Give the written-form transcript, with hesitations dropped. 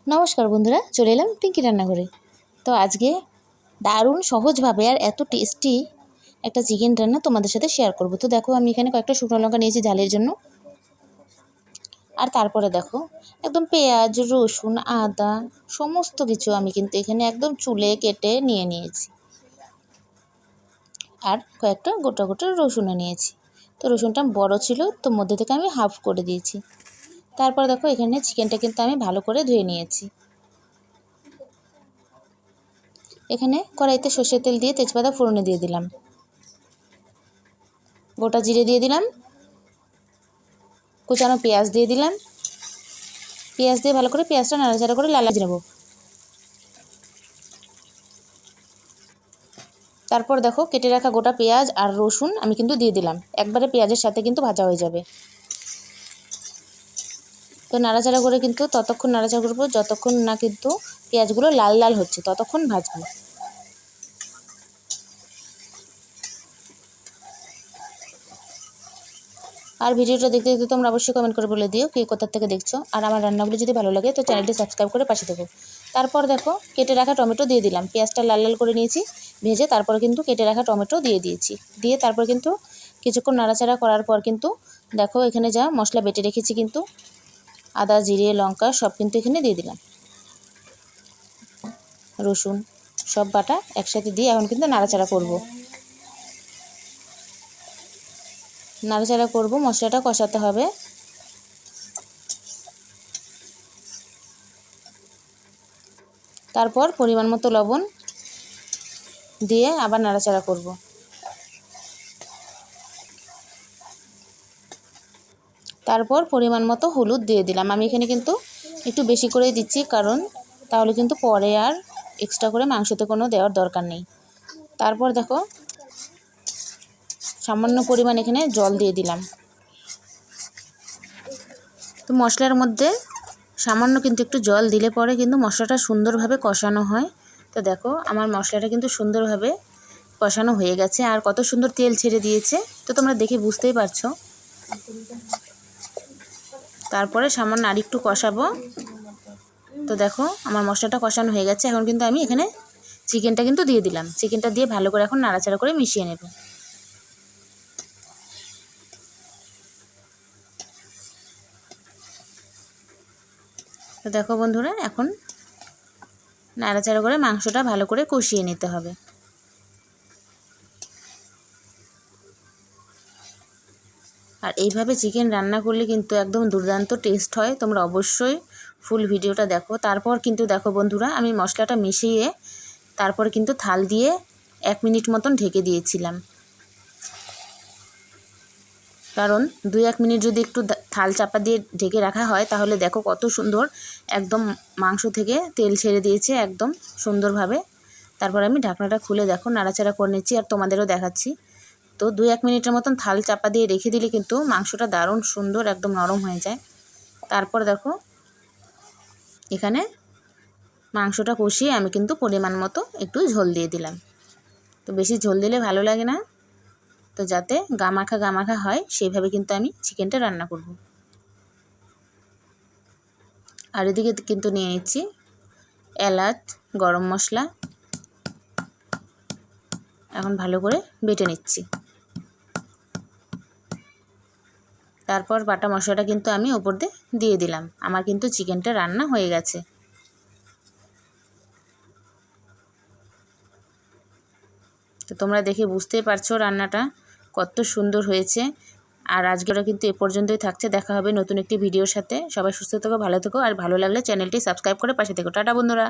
নমস্কার বন্ধুরা, চলে এলাম পিঙ্কি রান্নাঘরে। তো আজকে দারুণ সহজভাবে আর এত টেস্টি একটা চিকেন রান্না তোমাদের সাথে শেয়ার করব। তো দেখো, আমি এখানে কয়েকটা শুকনো লঙ্কা নিয়েছি ঝালের জন্য। আর তারপরে দেখো, একদম পেঁয়াজ, রসুন, আদা সমস্ত কিছু আমি কিন্তু এখানে একদম চুলে কেটে নিয়ে নিয়েছি। আর কয়েকটা গোটা গোটা রসুনও নিয়েছি। তো রসুনটা বড় ছিল, তো মধ্যে থেকে আমি হাফ করে দিয়েছি। তারপর দেখো, এখানে চিকেনটা কিন্তু আমি ভালো করে ধুয়ে নিয়েছি। এখানে কড়াইতে সর্ষের তেল দিয়ে তেজপাতা ফোড়নে দিয়ে দিলাম, গোটা জিরে দিয়ে দিলাম, কুচানো পেঁয়াজ দিয়ে দিলাম। পেঁয়াজ দিয়ে ভালো করে পেঁয়াজটা নাড়াচাড়া করে লাল নেব। তারপর দেখো, কেটে রাখা গোটা পেঁয়াজ আর রসুন আমি কিন্তু দিয়ে দিলাম, একবারে পেঁয়াজের সাথে কিন্তু ভাজা হয়ে যাবে। তো নাড়াচাড়া করে কিন্তু ততক্ষণ নাড়াচাড়া করবো যতক্ষণ না কিন্তু পেঁয়াজগুলো লাল লাল হচ্ছে, ততক্ষণ ভাজবো। আর ভিডিওটা দেখতে দেখতে তোমরা অবশ্যই কমেন্ট করে বলে দিও কে কোথা থেকে দেখছো। আর আমার রান্নাগুলো যদি ভালো লাগে তো চ্যানেলটি সাবস্ক্রাইব করে পাশে থেকো। তারপর দেখো, কেটে রাখা টমেটো দিয়ে দিলাম, পেঁয়াজটা লাল লাল করে নিয়েছি ভেজে। তারপরে কিন্তু কেটে রাখা টমেটো দিয়ে দিয়েছি, দিয়ে তারপর কিন্তু কিছুক্ষণ নাড়াচাড়া করার পর কিন্তু দেখো, এখানে যা মশলা বেটে রেখেছি কিন্তু আদা, জিরে, লঙ্কা সব কিন্তু এখানে দিয়ে দিলাম, রসুন সব বাটা একসাথে দিয়ে এখন কিন্তু নাড়াচাড়া করব। নাড়াচাড়া করব, মশলাটা কষাতে হবে। তারপর পরিমাণ মতো লবণ দিয়ে আবার নাড়াচাড়া করব। তারপর পরিমাণ মতো হলুদ দিয়ে দিলাম। আমি এখানে কিন্তু একটু বেশি করেই দিচ্ছি, কারণ তাহলে কিন্তু পরে আর এক্সট্রা করে মাংসতে কোনো দেওয়ার দরকার নেই। তারপর দেখো, সামান্য পরিমাণ এখানে জল দিয়ে দিলাম। তো মশলার মধ্যে সামান্য কিন্তু একটু জল দিলে পরে কিন্তু মশলাটা সুন্দরভাবে কষানো হয়। তো দেখো, আমার মশলাটা কিন্তু সুন্দরভাবে কষানো হয়ে গেছে আর কত সুন্দর তেল ছেড়ে দিয়েছে, তো তোমরা দেখে বুঝতেই পারছো। তারপরে সামান্য আর একটু কষাবো। তো দেখো, আমার মশলাটা কষানো হয়ে গেছে। এখন কিন্তু আমি এখানে চিকেনটা কিন্তু দিয়ে দিলাম, চিকেনটা দিয়ে ভালো করে এখন নাড়াচাড়া করে মিশিয়ে নেব। তো দেখো বন্ধুরা, এখন নাড়াচাড়া করে মাংসটা ভালো করে কষিয়ে নিতে হবে। আর এইভাবে চিকেন রান্না করলে কিন্তু একদম দুর্দান্ত টেস্ট হয়, তোমরা অবশ্যই ফুল ভিডিওটা দেখো। তারপর কিন্তু দেখো বন্ধুরা, আমি মশলাটা মিশিয়ে তারপরে কিন্তু থাল দিয়ে 1 মিনিট মতন ঢেকে দিয়েছিলাম, কারণ 2-1 মিনিট যদি একটু থাল চাপা দিয়ে ঢেকে রাখা হয় তাহলে দেখো কত সুন্দর একদম মাংস থেকে তেল ছেড়ে দিয়েছে একদম সুন্দরভাবে। তারপর আমি ঢাকনাটা খুলে দেখো নাড়াচাড়া করে নিচ্ছি আর তোমাদেরও দেখাচ্ছি। তো 2-1 মিনিটের মতন থাল চাপা দিয়ে রেখে দিলে কিন্তু মাংসটা দারুণ সুন্দর একদম নরম হয়ে যায়। তারপর দেখো, এখানে মাংসটা কষিয়ে আমি কিন্তু পরিমাণ মতো একটু ঝোল দিয়ে দিলাম। তো বেশি ঝোল দিলে ভালো লাগে না, তো যাতে গামাখা গামাখা হয় সেইভাবে কিন্তু আমি চিকেনটা রান্না করব। আর এদিকে কিন্তু নিয়ে নিচ্ছি এলাচ, গরম মশলা, এখন ভালো করে বেটে নিচ্ছি। তারপর বাটা মশলাটা কিন্তু আমি ওপর দিয়ে দিলাম। আমার কিন্তু চিকেনটা রান্না হয়ে গেছে। তো তোমরা দেখে বুঝতেই পারছো রান্নাটা কত সুন্দর হয়েছে। আর আজকেরা কিন্তু এ পর্যন্তই থাকছে, দেখা হবে নতুন একটি ভিডিওর সাথে। সবাই সুস্থ থেকো, ভালো থেকো, আর ভালো লাগলে চ্যানেলটি সাবস্ক্রাইব করে পাশে থেকো। টাটা বন্ধুরা।